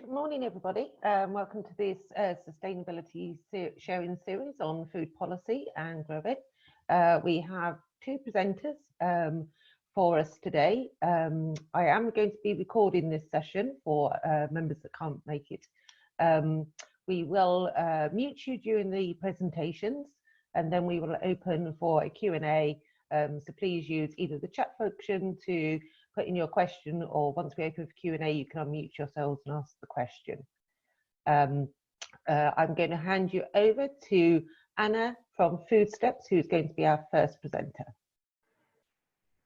Good morning, everybody. Welcome to this sustainability sharing series on food policy and growing. We have two presenters for us today. I am going to be recording this session for members that can't make it. We will mute you during the presentations, and then we will open for a Q&A. So please use either the chat function to put in your question, or once we open for Q&A, you can unmute yourselves and ask the question. I'm going to hand you over to Anna from Food Steps, who's going to be our first presenter.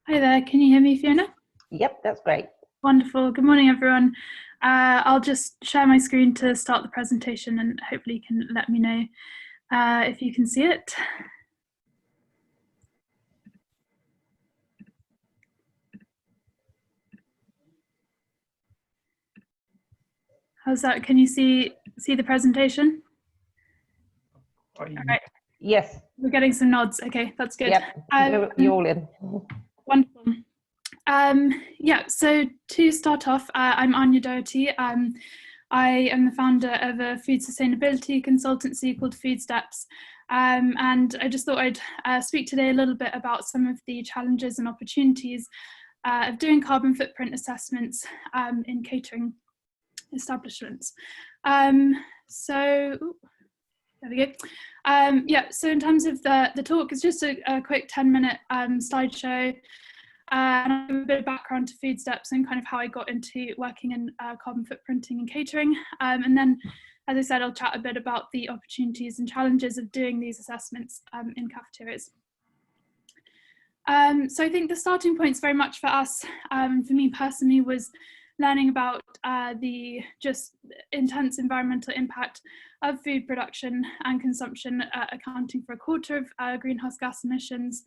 Hi there, can you hear me, Fiona? Yep, that's great. Wonderful. Good morning, everyone. I'll just share my screen to start the presentation, and hopefully you can let me know if you can see it. How's that? Can you see the presentation? All right. Yes. We're getting some nods. Okay, that's good. Yep, you're all in. Wonderful. Yeah, so to start off, I'm Anya Doherty. I am the founder of a food sustainability consultancy called Food Steps. And I just thought I'd speak today a little bit about some of the challenges and opportunities of doing carbon footprint assessments in catering establishments. So there we go. Yeah, so in terms of the talk, it's just a quick 10-minute slideshow, and a bit of background to Food Steps and kind of how I got into working in carbon footprinting and catering. And then, as I said, I'll chat a bit about the opportunities and challenges of doing these assessments in cafeterias. So I think the starting points very much for us, for me personally, was learning about the just intense environmental impact of food production and consumption, accounting for a quarter of greenhouse gas emissions,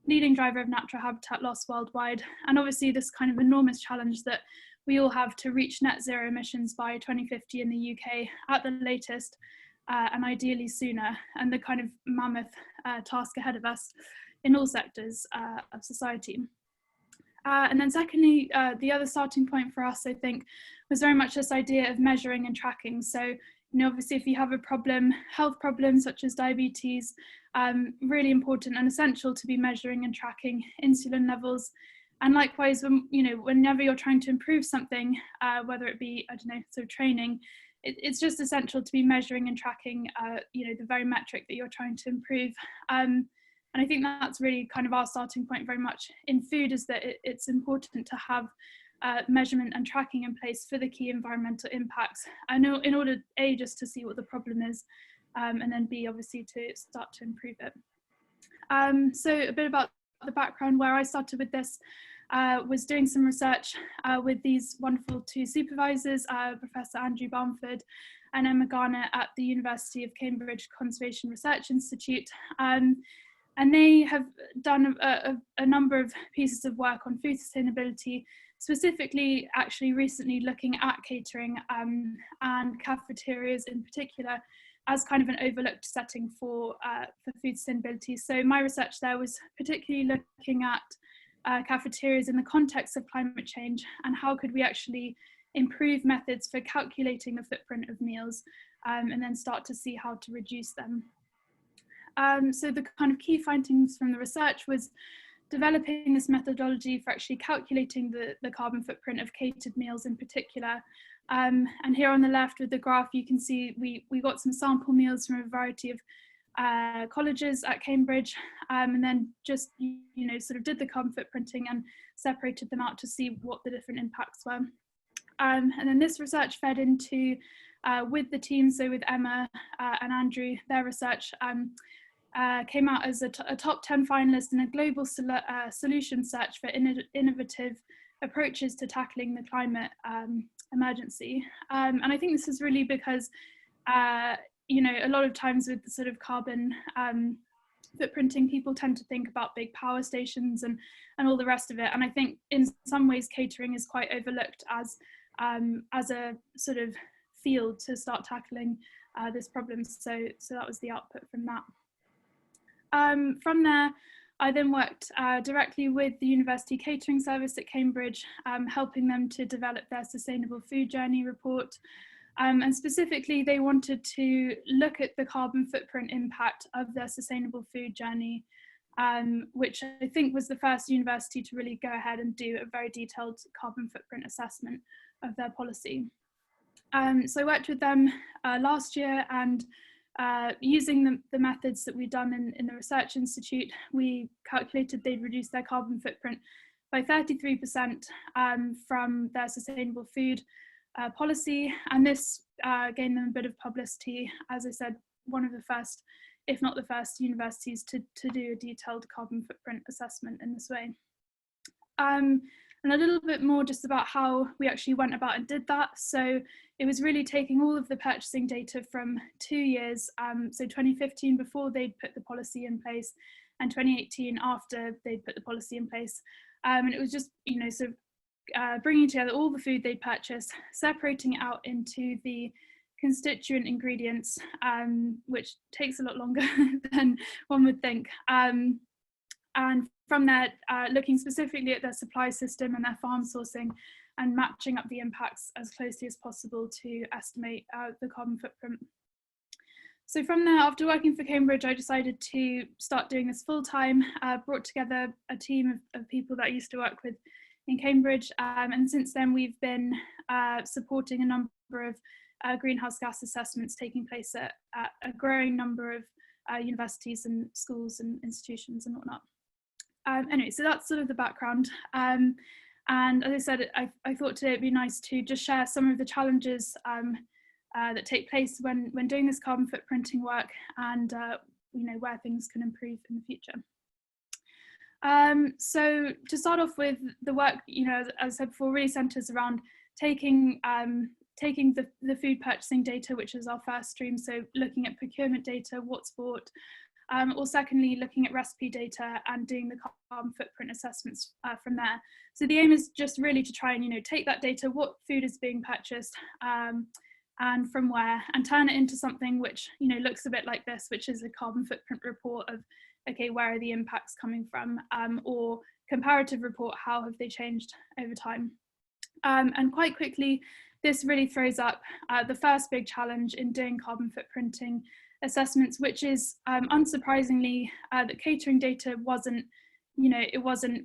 leading driver of natural habitat loss worldwide, and obviously this kind of enormous challenge that we all have to reach net zero emissions by 2050 in the UK at the latest, and ideally sooner, and the kind of mammoth task ahead of us in all sectors of society. And then secondly, the other starting point for us, I think, was very much this idea of measuring and tracking. So, you know, obviously if you have a problem, health problems such as diabetes, really important and essential to be measuring and tracking insulin levels. And likewise, when, you know, whenever you're trying to improve something, whether it be, I don't know, sort of training, it's just essential to be measuring and tracking, you know, the very metric that you're trying to improve. And I think that's really kind of our starting point very much in food, is that it's important to have measurement and tracking in place for the key environmental impacts. I know in order, A, just to see what the problem is, and then B, obviously to start to improve it. So a bit about the background where I started with this was doing some research with these wonderful two supervisors, Professor Andrew Bamford and Emma Garnett at the University of Cambridge Conservation Research Institute. And they have done a number of pieces of work on food sustainability, specifically actually recently looking at catering and cafeterias in particular as kind of an overlooked setting for food sustainability. So my research there was particularly looking at cafeterias in the context of climate change, and how could we actually improve methods for calculating the footprint of meals, and then start to see how to reduce them. So the kind of key findings from the research was developing this methodology for actually calculating the carbon footprint of catered meals in particular. And here on the left with the graph, you can see we got some sample meals from a variety of colleges at Cambridge, and then just, you know, sort of did the carbon footprinting and separated them out to see what the different impacts were. And then this research fed into, with the team, so with Emma and Andrew, their research came out as a top 10 finalist in a global solution search for innovative approaches to tackling the climate emergency. And I think this is really because, you know, a lot of times with sort of carbon footprinting, people tend to think about big power stations and all the rest of it. And I think in some ways catering is quite overlooked as a sort of field to start tackling this problem. So that was the output from that. From there, I then worked directly with the University Catering Service at Cambridge, helping them to develop their Sustainable Food Journey report. And specifically, they wanted to look at the carbon footprint impact of their Sustainable Food Journey, which I think was the first university to really go ahead and do a very detailed carbon footprint assessment of their policy. So I worked with them last year, and using the methods that we've done in the Research Institute, we calculated they'd reduce their carbon footprint by 33% from their sustainable food policy. And this gained them a bit of publicity. As I said, one of the first, if not the first, universities to do a detailed carbon footprint assessment in this way. And a little bit more just about how we actually went about and did that. So it was really taking all of the purchasing data from 2 years, so 2015 before they'd put the policy in place, and 2018 after they'd put the policy in place. And it was just, sort of bringing together all the food they'd purchased, separating it out into the constituent ingredients, which takes a lot longer than one would think. And from there, looking specifically at their supply system and their farm sourcing, and matching up the impacts as closely as possible to estimate the carbon footprint. So from there, after working for Cambridge, I decided to start doing this full time, brought together a team of people that I used to work with in Cambridge. And since then, we've been supporting a number of greenhouse gas assessments taking place at a growing number of universities and schools and institutions and whatnot. Anyway, so that's sort of the background. And as I said, I thought today it'd be nice to just share some of the challenges that take place when doing this carbon footprinting work, and where things can improve in the future. So to start off with, the work, as I said before, really centres around taking the food purchasing data, which is our first stream, so looking at procurement data, what's bought, or secondly, looking at recipe data and doing the carbon footprint assessments from there. So the aim is just really to try and take that data, what food is being purchased, and from where, and turn it into something which looks a bit like this, which is a carbon footprint report of, okay, where are the impacts coming from, or comparative report, how have they changed over time. And quite quickly, this really throws up the first big challenge in doing carbon footprinting assessments, which is unsurprisingly that catering data wasn't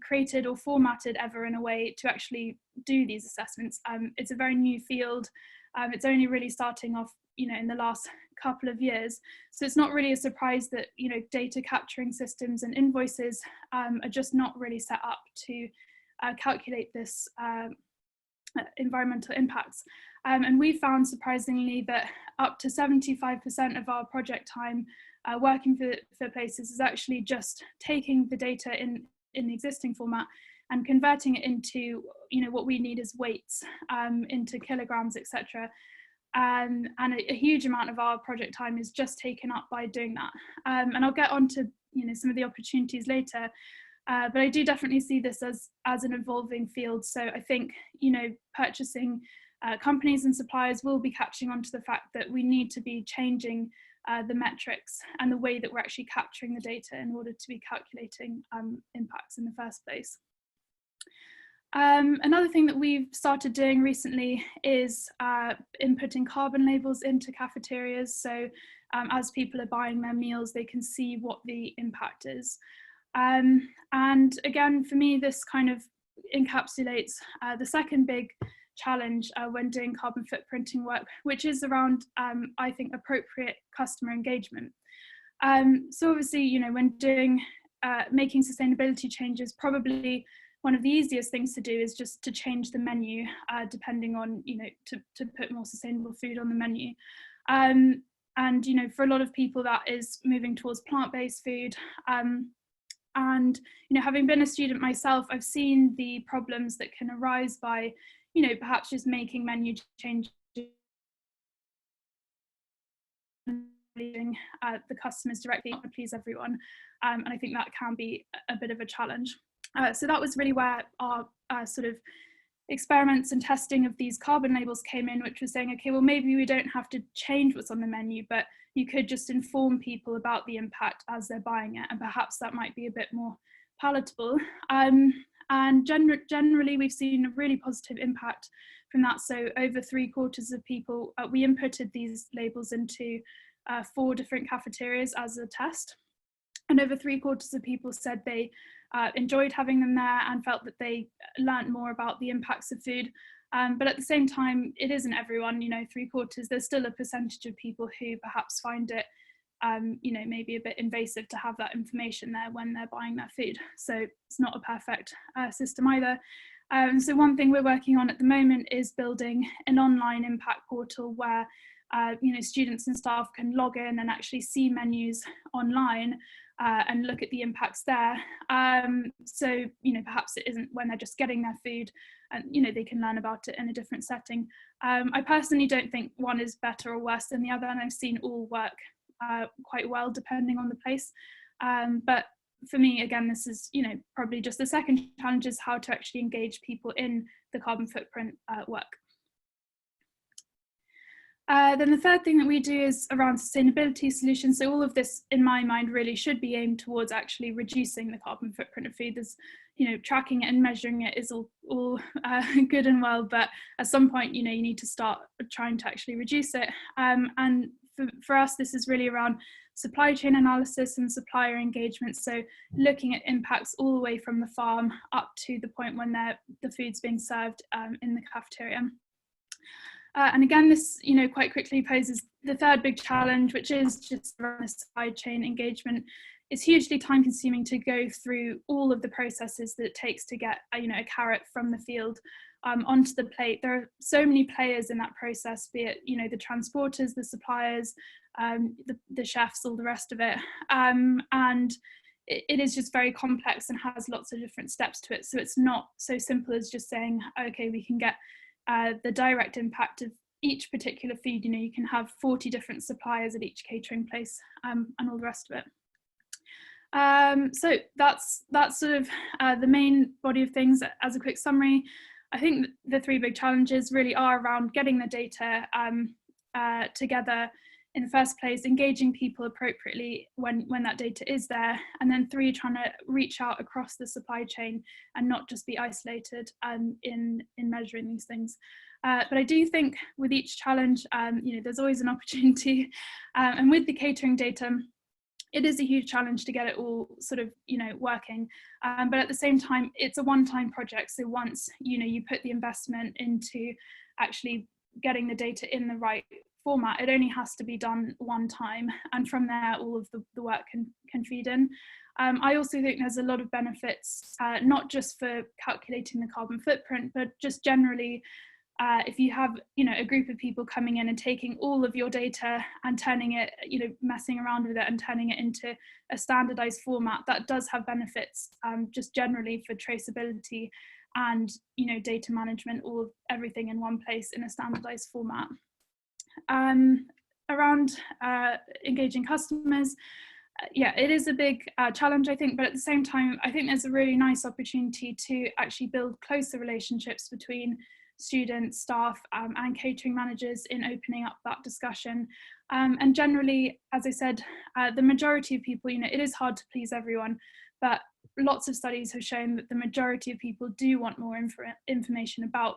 created or formatted ever in a way to actually do these assessments. It's a very new field. It's only really starting off in the last couple of years, so it's not really a surprise that data capturing systems and invoices are just not really set up to calculate this environmental impacts. And we found, surprisingly, that up to 75% of our project time working for places is actually just taking the data in the existing format and converting it into what we need as weights, into kilograms, etc. And a huge amount of our project time is just taken up by doing that. And I'll get on to some of the opportunities later. But I do definitely see this as an evolving field. So I think, purchasing companies and suppliers will be catching on to the fact that we need to be changing the metrics and the way that we're actually capturing the data in order to be calculating impacts in the first place. Another thing that we've started doing recently is inputting carbon labels into cafeterias. So as people are buying their meals, they can see what the impact is. And again, for me, this kind of encapsulates the second big challenge when doing carbon footprinting work, which is around, I think, appropriate customer engagement. So obviously, when doing, making sustainability changes, probably one of the easiest things to do is just to change the menu, depending on, to put more sustainable food on the menu. And, for a lot of people, that is moving towards plant-based food. And having been a student myself, I've seen the problems that can arise by perhaps just making menu changes, the customers directly to please everyone, and I think that can be a bit of a challenge. So that was really where our sort of experiments and testing of these carbon labels came in, which was saying, okay, well, maybe we don't have to change what's on the menu, but you could just inform people about the impact as they're buying it, and perhaps that might be a bit more palatable. And generally, we've seen a really positive impact from that. So over 3/4 of people, we inputted these labels into 4 different cafeterias as a test. And over 3/4 of people said they enjoyed having them there and felt that they learned more about the impacts of food. But at the same time, it isn't everyone, 3/4, there's still a percentage of people who perhaps find it maybe a bit invasive to have that information there when they're buying their food. So it's not a perfect system either. So one thing we're working on at the moment is building an online impact portal where students and staff can log in and actually see menus online and look at the impacts there. So perhaps it isn't when they're just getting their food, and they can learn about it in a different setting. I personally don't think one is better or worse than the other, and I've seen all work quite well depending on the place. But for me, again, this is probably just the second challenge, is how to actually engage people in the carbon footprint work. Then the third thing that we do is around sustainability solutions. So all of this, in my mind, really should be aimed towards actually reducing the carbon footprint of food. There's, tracking it and measuring it is all good and well, but at some point, you need to start trying to actually reduce it. And for us, this is really around supply chain analysis and supplier engagement. So looking at impacts all the way from the farm up to the point when the food's being served in the cafeteria. And again, this, quite quickly poses the third big challenge, which is just around the supply chain engagement. It's hugely time consuming to go through all of the processes that it takes to get, a carrot from the field onto the plate. There are so many players in that process, be it, the transporters, the suppliers, the chefs, all the rest of it. And it is just very complex and has lots of different steps to it. So it's not so simple as just saying, okay, we can get the direct impact of each particular food. You can have 40 different suppliers at each catering place and all the rest of it. So that's sort of the main body of things. As a quick summary, I think the 3 big challenges really are around getting the data together in the first place, engaging people appropriately when that data is there, and then 3, trying to reach out across the supply chain and not just be isolated in measuring these things. But I do think with each challenge, there's always an opportunity, and with the catering data, it is a huge challenge to get it all sort of, working. But at the same time, it's a one-time project. So once, you put the investment into actually getting the data in the right format, it only has to be done one time. And from there, all of the work can feed in. I also think there's a lot of benefits, not just for calculating the carbon footprint, but just generally, if you have, a group of people coming in and taking all of your data and turning it, messing around with it and turning it into a standardized format, that does have benefits just generally for traceability and, data management, everything in one place in a standardized format. Around engaging customers, it is a big challenge, I think, but at the same time, I think there's a really nice opportunity to actually build closer relationships between students, staff, and catering managers in opening up that discussion. And generally, as I said, the majority of people, it is hard to please everyone, but lots of studies have shown that the majority of people do want more information about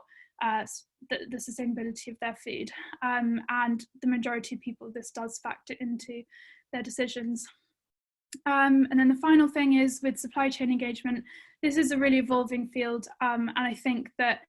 the sustainability of their food, and the majority of people, this does factor into their decisions. And then the final thing is with supply chain engagement, this is a really evolving field, and I think that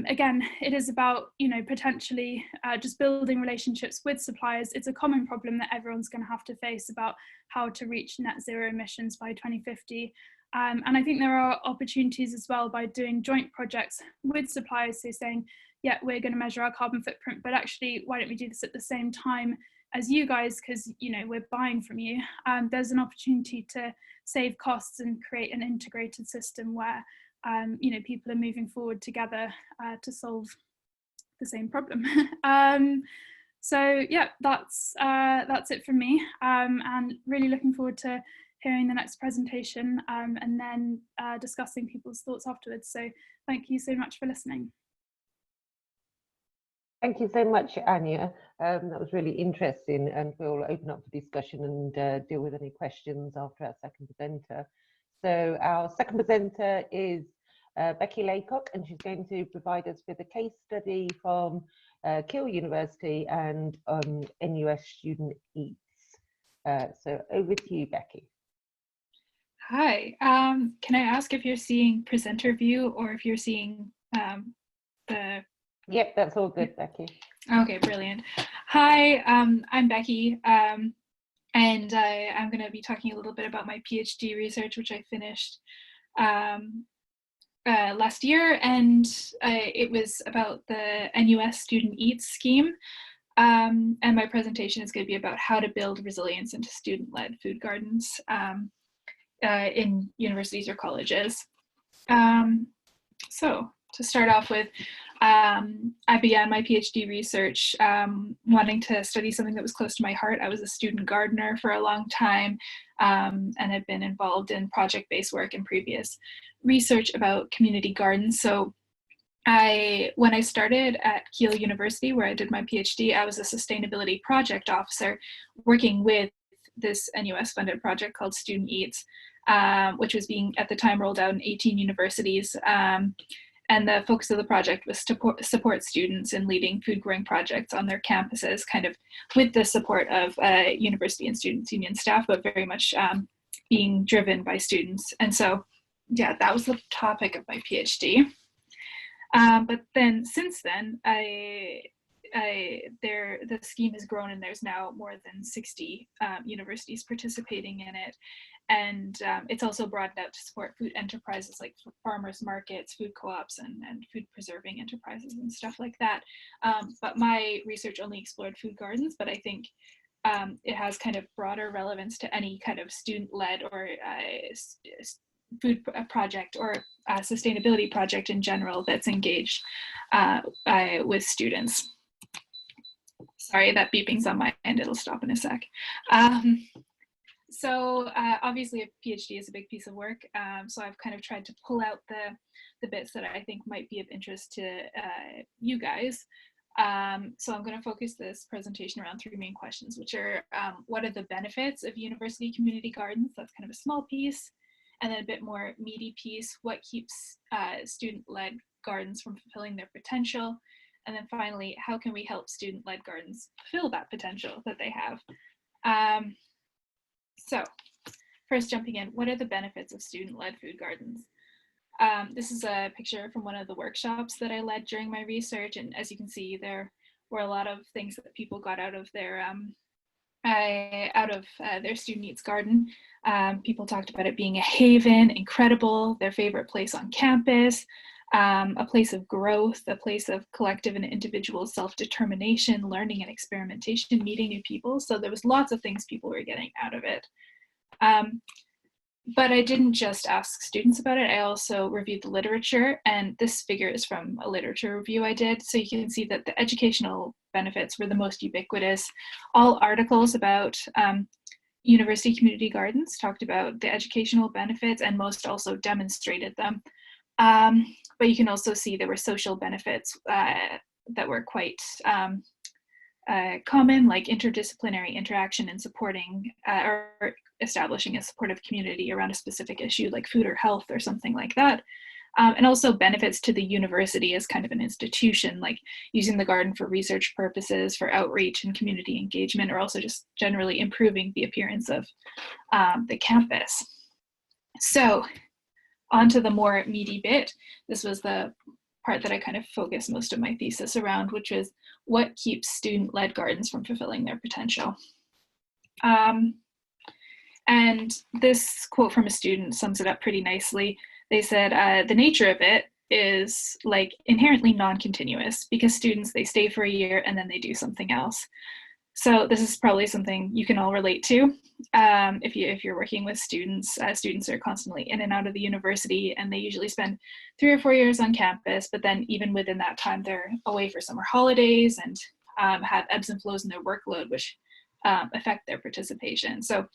again, it is about, potentially just building relationships with suppliers. It's a common problem that everyone's going to have to face about how to reach net zero emissions by 2050. And I think there are opportunities as well by doing joint projects with suppliers, so saying, yeah, we're going to measure our carbon footprint, but actually, why don't we do this at the same time as you guys, because, we're buying from you. There's an opportunity to save costs and create an integrated system where people are moving forward together to solve the same problem. So yeah, that's it from me, and really looking forward to hearing the next presentation, and then discussing people's thoughts afterwards. So thank you so much for listening. Thank you so much, Anya. That was really interesting, and we'll open up for discussion and deal with any questions after our second presenter. So our second presenter is Becky Laycock, and she's going to provide us with a case study from Keele University and NUS Student Eats. So over to you, Becky. Hi, can I ask if you're seeing presenter view or if you're seeing the... Yep, that's all good, Becky. Okay, brilliant. Hi, I'm Becky, and I'm going to be talking a little bit about my PhD research, which I finished last year, and it was about the NUS Student Eats scheme. And my presentation is going to be about how to build resilience into student-led food gardens in universities or colleges. So to start off with, I began my PhD research wanting to study something that was close to my heart. I was a student gardener for a long time and had been involved in project-based work and previous research about community gardens. So when I started at Keele University, where I did my PhD, I was a sustainability project officer working with this NUS funded project called Student Eats, which was being at the time rolled out in 18 universities. And the focus of the project was to support students in leading food growing projects on their campuses, kind of with the support of university and students union staff, but very much being driven by students. And so, yeah, that was the topic of my PhD. But then since then, the scheme has grown, and there's now more than 60 universities participating in it. And it's also broadened out to support food enterprises like farmers markets, food co-ops, and food preserving enterprises and stuff like that. But my research only explored food gardens, but I think it has kind of broader relevance to any kind of student-led or food project or sustainability project in general that's engaged with students. Sorry, that beeping's on my end, it'll stop in a sec. So obviously a PhD is a big piece of work, so I've kind of tried to pull out the bits that I think might be of interest to you guys. So I'm going to focus this presentation around three main questions, which are what are the benefits of university community gardens? That's kind of a small piece. And then a bit more meaty piece, what keeps student-led gardens from fulfilling their potential? And then finally, how can we help student-led gardens fulfill that potential that they have? So first jumping in, what are the benefits of student-led food gardens? This is a picture from one of the workshops that I led during my research. And as you can see, there were a lot of things that people got out of their Student Eats garden. People talked about it being a haven, incredible, their favorite place on campus, a place of growth, a place of collective and individual self-determination, learning and experimentation, meeting new people. So there was lots of things people were getting out of it. But I didn't just ask students about it, I also reviewed the literature, and this figure is from a literature review I did. So you can see that the educational benefits were the most ubiquitous. All articles about university community gardens talked about the educational benefits, and most also demonstrated them. But you can also see there were social benefits that were quite common, like interdisciplinary interaction and supporting or establishing a supportive community around a specific issue like food or health or something like that. And also benefits to the university as kind of an institution, like using the garden for research purposes, for outreach and community engagement, or also just generally improving the appearance of the campus. So on to the more meaty bit. This was the part that I kind of focused most of my thesis around, which is what keeps student-led gardens from fulfilling their potential. And this quote from a student sums it up pretty nicely. They said, the nature of it is like inherently non-continuous, because students, they stay for a year and then they do something else. So this is probably something you can all relate to. If you're working with students, students are constantly in and out of the university, and they usually spend 3 or 4 years on campus, but then even within that time, they're away for summer holidays and have ebbs and flows in their workload, which affect their participation. So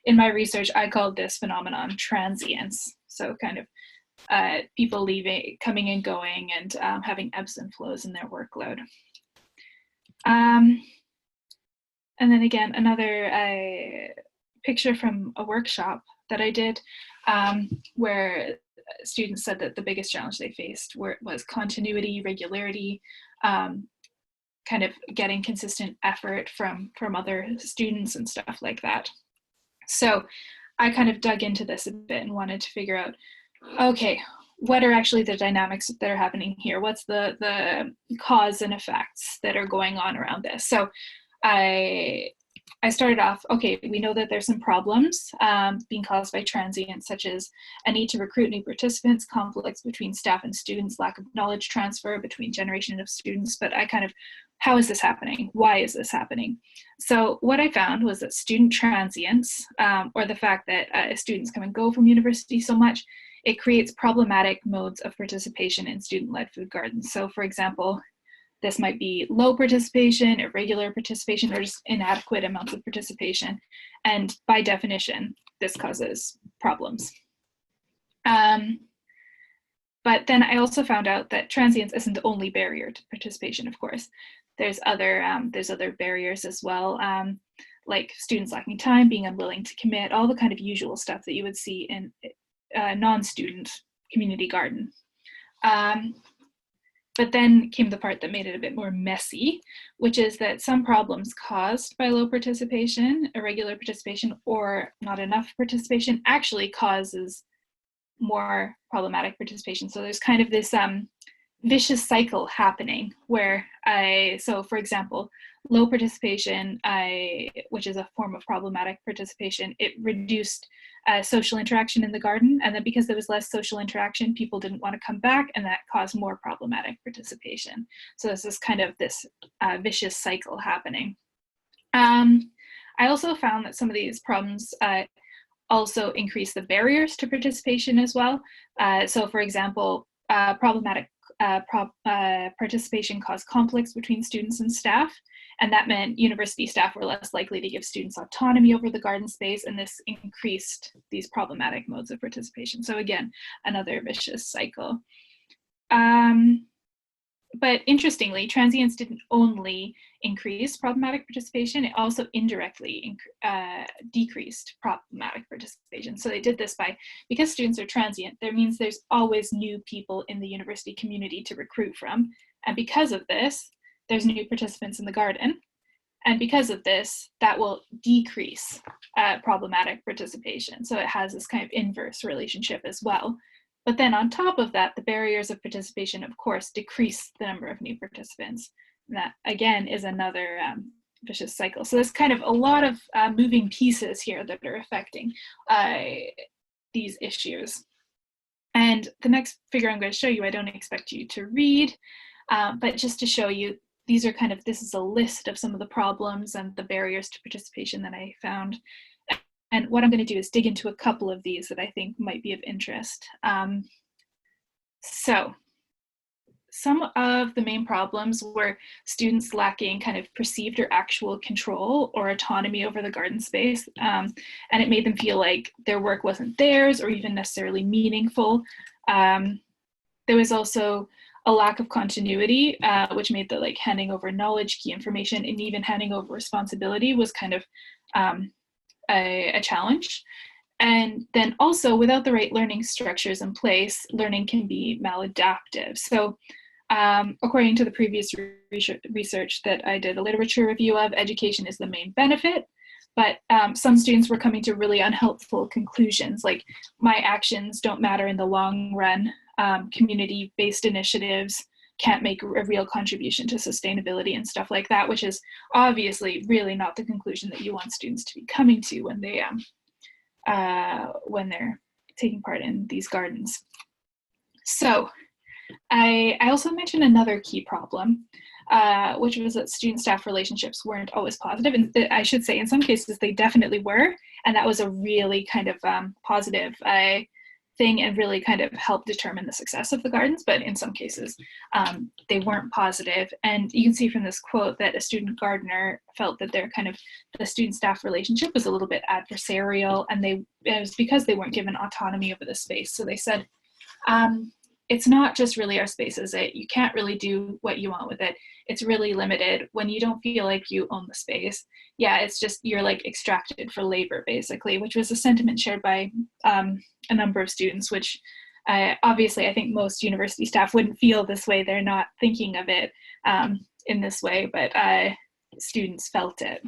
in my research, I called this phenomenon transience. So kind of people leaving, coming and going, and having ebbs and flows in their workload. And then again, another picture from a workshop that I did where students said that the biggest challenge they faced was continuity, regularity, kind of getting consistent effort from other students and stuff like that. So I kind of dug into this a bit and wanted to figure out, okay, what are actually the dynamics that are happening here? What's the cause and effects that are going on around this? So I started off, okay, we know that there's some problems being caused by transients, such as a need to recruit new participants, conflicts between staff and students, lack of knowledge transfer between generation of students, but I kind of, how is this happening? Why is this happening? So what I found was that student transients, or the fact that students come and go from university so much, it creates problematic modes of participation in student-led food gardens. So for example, this might be low participation, irregular participation, or just inadequate amounts of participation. And by definition, this causes problems. But then I also found out that transience isn't the only barrier to participation, of course. There's other barriers as well, like students lacking time, being unwilling to commit, all the kind of usual stuff that you would see in a non-student community garden. But then came the part that made it a bit more messy, which is that some problems caused by low participation, irregular participation, or not enough participation actually causes more problematic participation. So there's kind of this vicious cycle happening where so for example, low participation, which is a form of problematic participation, it reduced social interaction in the garden. And then because there was less social interaction, people didn't want to come back, and that caused more problematic participation. So this is kind of this vicious cycle happening. I also found that some of these problems also increase the barriers to participation as well. So for example, problematic participation caused conflicts between students and staff, and that meant university staff were less likely to give students autonomy over the garden space, and this increased these problematic modes of participation. So again, another vicious cycle. But interestingly, transients didn't only increase problematic participation, it also indirectly decreased problematic participation. So they did this because students are transient, that means there's always new people in the university community to recruit from. And because of this, there's new participants in the garden. And because of this, that will decrease problematic participation. So it has this kind of inverse relationship as well. But then on top of that, the barriers of participation, of course, decrease the number of new participants. And that, again, is another vicious cycle. So there's kind of a lot of moving pieces here that are affecting these issues. And the next figure I'm going to show you, I don't expect you to read, but just to show you, these are this is a list of some of the problems and the barriers to participation that I found. And what I'm going to do is dig into a couple of these that I think might be of interest. So some of the main problems were students lacking kind of perceived or actual control or autonomy over the garden space. And it made them feel like their work wasn't theirs or even necessarily meaningful. There was also a lack of continuity, which made the handing over knowledge, key information, and even handing over responsibility was kind of a challenge. And then also, without the right learning structures in place, learning can be maladaptive. So according to the previous research that I did a literature review of, education is the main benefit, but some students were coming to really unhelpful conclusions, like my actions don't matter in the long run, community-based initiatives can't make a real contribution to sustainability and stuff like that, which is obviously really not the conclusion that you want students to be coming to when they're taking part in these gardens. So I also mentioned another key problem, which was that student-staff relationships weren't always positive. And I should say in some cases they definitely were, and that was a really kind of positive thing and really kind of help determine the success of the gardens, but in some cases they weren't positive. And you can see from this quote that a student gardener felt that the student-staff relationship was a little bit adversarial, and it was because they weren't given autonomy over the space. So they said, it's not just really our space, is it? You can't really do what you want with it. It's really limited. When you don't feel like you own the space, yeah, it's just, you're like extracted for labor, basically, which was a sentiment shared by a number of students, which obviously I think most university staff wouldn't feel this way. They're not thinking of it in this way, but students felt it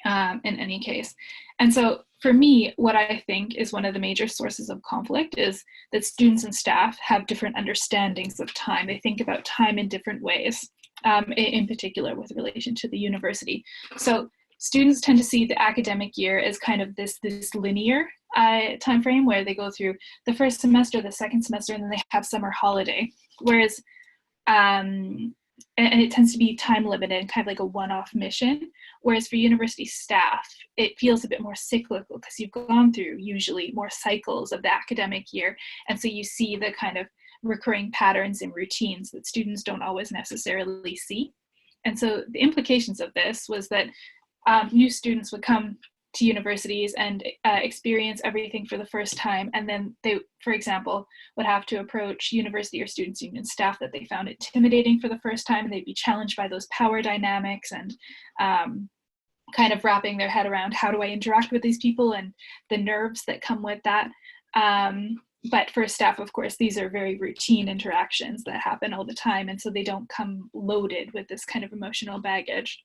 in any case. And so for me, what I think is one of the major sources of conflict is that students and staff have different understandings of time. They think about time in different ways, in particular with relation to the university. So students tend to see the academic year as kind of this linear time frame where they go through the first semester, the second semester, and then they have summer holiday. Whereas, and it tends to be time limited, kind of like a one-off mission. Whereas for university staff, it feels a bit more cyclical because you've gone through usually more cycles of the academic year. And so you see the kind of recurring patterns and routines that students don't always necessarily see. And so the implications of this was that new students would come to universities and experience everything for the first time. And then they, for example, would have to approach university or students' union staff that they found intimidating for the first time, and they'd be challenged by those power dynamics and kind of wrapping their head around how do I interact with these people and the nerves that come with that. But for staff, of course, these are very routine interactions that happen all the time, and so they don't come loaded with this kind of emotional baggage.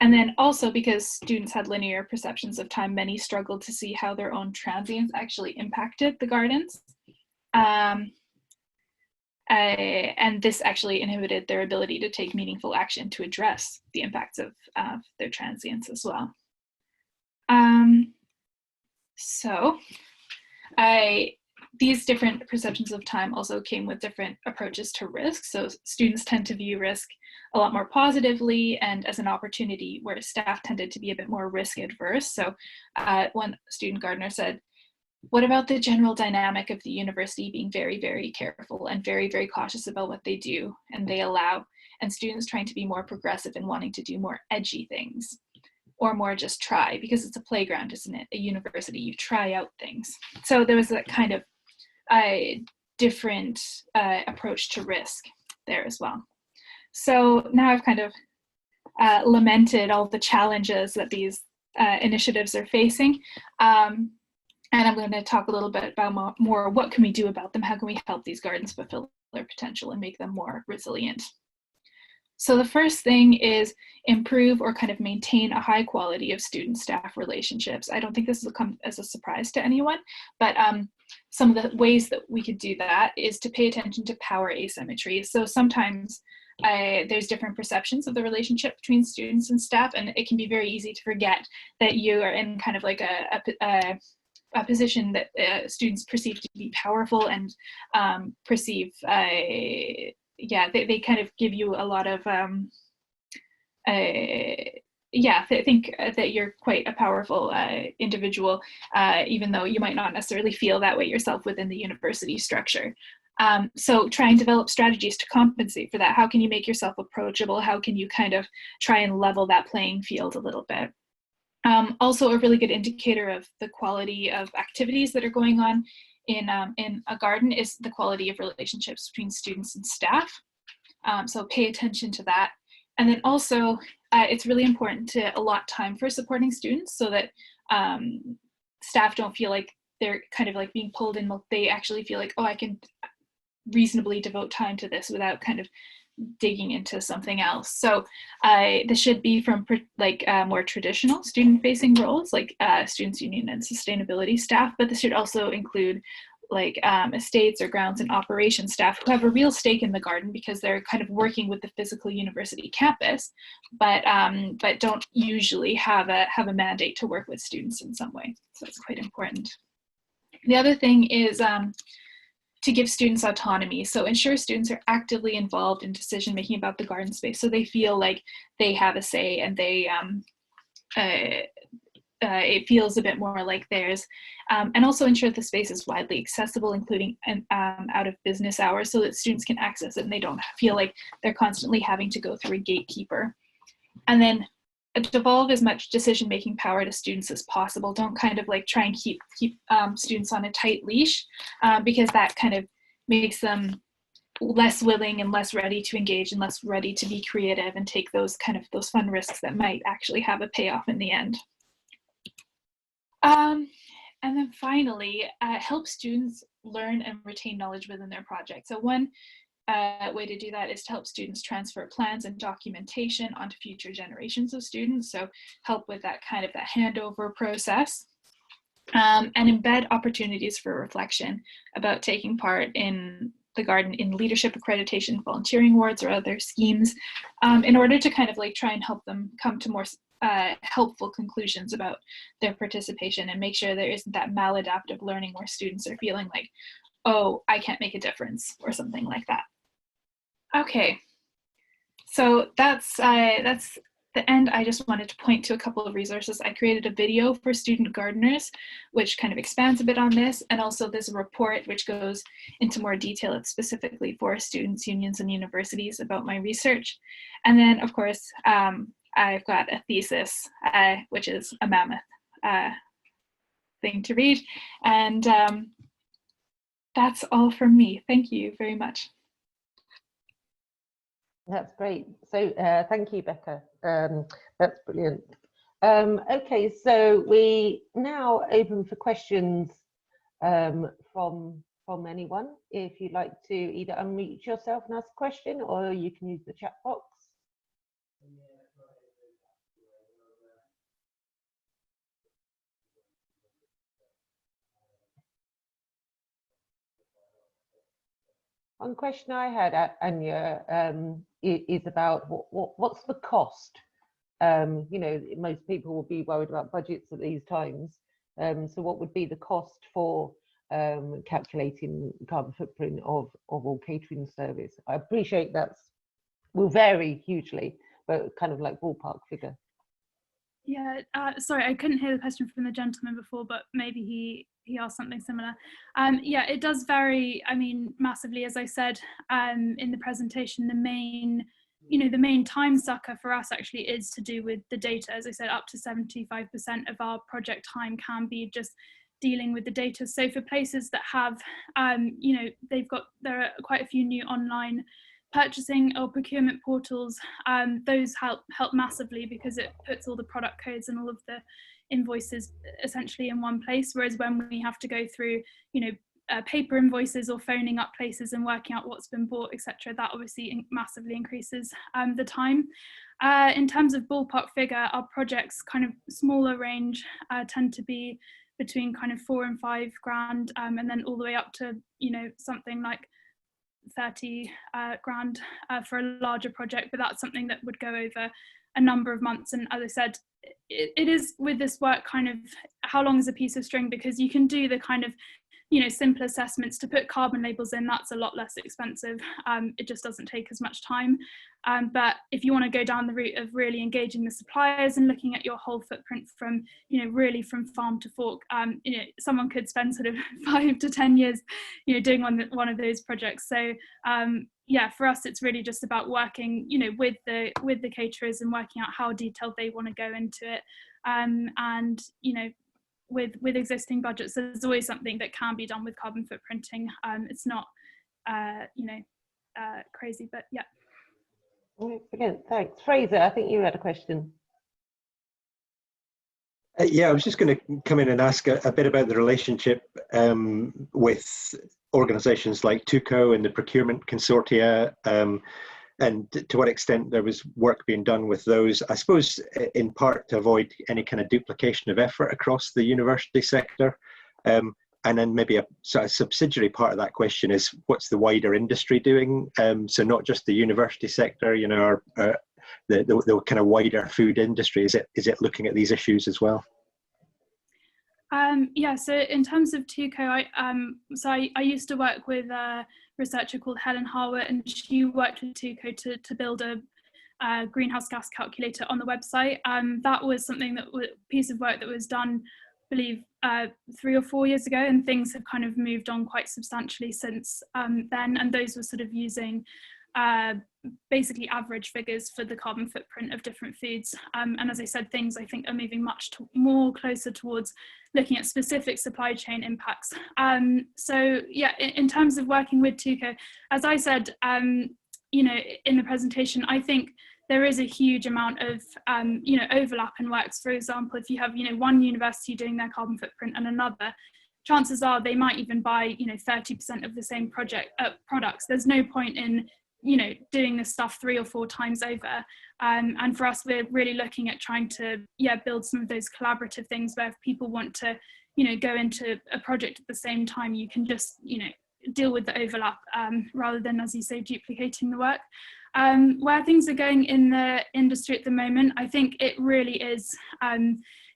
And then also because students had linear perceptions of time, many struggled to see how their own transience actually impacted the gardens. And this actually inhibited their ability to take meaningful action to address the impacts of their transience as well. These different perceptions of time also came with different approaches to risk. So students tend to view risk a lot more positively and as an opportunity, where staff tended to be a bit more risk adverse. So one student gardener said, what about the general dynamic of the university being very, very careful and very, very cautious about what they do and they allow, and students trying to be more progressive and wanting to do more edgy things, or more just try, because it's a playground, isn't it? A university, you try out things. So there was a kind of different approach to risk there as well. So now I've kind of lamented all the challenges that these initiatives are facing. And I'm going to talk a little bit about more what can we do about them? How can we help these gardens fulfill their potential and make them more resilient? So the first thing is improve or kind of maintain a high quality of student-staff relationships. I don't think this will come as a surprise to anyone, but some of the ways that we could do that is to pay attention to power asymmetry. So sometimes there's different perceptions of the relationship between students and staff, and it can be very easy to forget that you are in kind of like a position that students perceive to be powerful and perceive, they kind of give you a lot of, they think that you're quite a powerful individual, even though you might not necessarily feel that way yourself within the university structure. So try and develop strategies to compensate for that. How can you make yourself approachable? How can you kind of try and level that playing field a little bit? Also, a really good indicator of the quality of activities that are going on in a garden is the quality of relationships between students and staff. So pay attention to that. And then also, it's really important to allot time for supporting students so that staff don't feel like they're kind of like being pulled in. They actually feel like, oh, I can reasonably devote time to this without kind of digging into something else. So this should be from like more traditional student-facing roles like students union and sustainability staff, but this should also include like estates or grounds and operations staff who have a real stake in the garden because they're kind of working with the physical university campus, but don't usually have a mandate to work with students in some way. So it's quite important. The other thing is to give students autonomy. So ensure students are actively involved in decision making about the garden space so they feel like they have a say and they it feels a bit more like theirs, and also ensure the space is widely accessible, including out of business hours, so that students can access it and they don't feel like they're constantly having to go through a gatekeeper. And then devolve as much decision-making power to students as possible. Don't kind of like try and keep students on a tight leash, because that kind of makes them less willing and less ready to engage and less ready to be creative and take those fun risks that might actually have a payoff in the end. And then finally, help students learn and retain knowledge within their project. So one way to do that is to help students transfer plans and documentation onto future generations of students. So help with that that handover process, and embed opportunities for reflection about taking part in the garden in leadership accreditation, volunteering awards, or other schemes, in order to try and help them come to more helpful conclusions about their participation, and make sure there isn't that maladaptive learning where students are feeling like, oh, I can't make a difference, or something like that. Okay, so that's the end. I just wanted to point to a couple of resources. I created a video for student gardeners, which kind of expands a bit on this, and also there's a report which goes into more detail. It's specifically for students, unions, and universities about my research. And then, of course, I've got a thesis, which is a mammoth thing to read. And that's all from me. Thank you very much. That's great. So thank you, Becca. That's brilliant. Okay, so we now open for questions from anyone. If you'd like to either unmute yourself and ask a question, or you can use the chat box. One question I had, Anya, is about what's the cost? You know, most people will be worried about budgets at these times. So what would be the cost for calculating the carbon footprint of all catering service? I appreciate that will vary hugely, but kind of like ballpark figure. Yeah, sorry, I couldn't hear the question from the gentleman before, but maybe he asked something similar. Yeah, it does vary, I mean, massively. As I said in the presentation, the main time sucker for us actually is to do with the data. As I said, up to 75% of our project time can be just dealing with the data. So for places that have, you know, there are quite a few new online purchasing or procurement portals, those help massively, because it puts all the product codes and all of the invoices essentially in one place. Whereas when we have to go through, you know, paper invoices or phoning up places and working out what's been bought, etc., that obviously massively increases the time. In terms of ballpark figure, our projects kind of smaller range tend to be between kind of 4 and 5 grand, and then all the way up to, you know, something like 30 grand for a larger project, but that's something that would go over a number of months. And as I said, it is with this work kind of how long is a piece of string, because you can do the kind of, you know, simple assessments to put carbon labels in. That's a lot less expensive. It just doesn't take as much time. But if you want to go down the route of really engaging the suppliers and looking at your whole footprint from, you know, really from farm to fork, you know, someone could spend sort of 5 to 10 years, you know, doing one of those projects. So yeah, for us, it's really just about working, you know, with the caterers and working out how detailed they want to go into it, and you know, with existing budgets, there's always something that can be done with carbon footprinting. It's not, you know, crazy, but yeah. Brilliant, thanks. Fraser, I think you had a question. Yeah, I was just going to come in and ask a bit about the relationship with organisations like TUCO and the procurement consortia, and to what extent there was work being done with those, I suppose in part to avoid any kind of duplication of effort across the university sector. And then maybe a sort of subsidiary part of that question is, what's the wider industry doing? So not just the university sector, you know, or the kind of wider food industry, is it looking at these issues as well? Yeah, so in terms of TUCO, I used to work with a researcher called Helen Harwood, and she worked with TUCO to build a greenhouse gas calculator on the website. That was something piece of work that was done, I believe, 3 or 4 years ago, and things have kind of moved on quite substantially since then. And those were sort of using basically average figures for the carbon footprint of different foods. And as I said, things I think are moving much more closer towards looking at specific supply chain impacts. So yeah, in terms of working with TUCO, as I said, you know, in the presentation, I think there is a huge amount of you know, overlap in works. For example, if you have, you know, one university doing their carbon footprint and another, chances are they might even buy, you know, 30% of the same products. There's no point in, you know, doing this stuff 3 or 4 times over. And for us, we're really looking at trying to, yeah, build some of those collaborative things where if people want to, you know, go into a project at the same time, you can just, you know, deal with the overlap rather than, as you say, duplicating the work. Where things are going in the industry at the moment, I think it really is,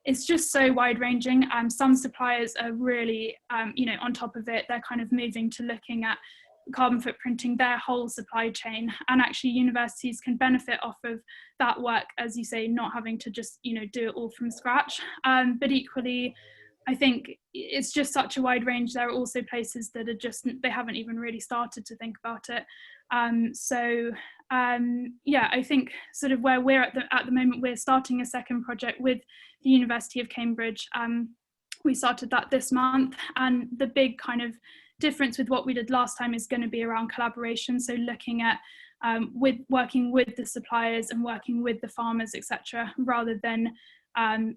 it's just so wide ranging. Some suppliers are really, you know, on top of it. They're kind of moving to looking at carbon footprinting their whole supply chain, and actually universities can benefit off of that work, as you say, not having to just, you know, do it all from scratch. But equally, I think it's just such a wide range. There are also places that are just, they haven't even really started to think about it. Yeah, I think sort of where we're at the moment, we're starting a second project with the University of Cambridge. We started that this month, and the big kind of difference with what we did last time is going to be around collaboration. So looking at working with the suppliers and working with the farmers, etc., rather than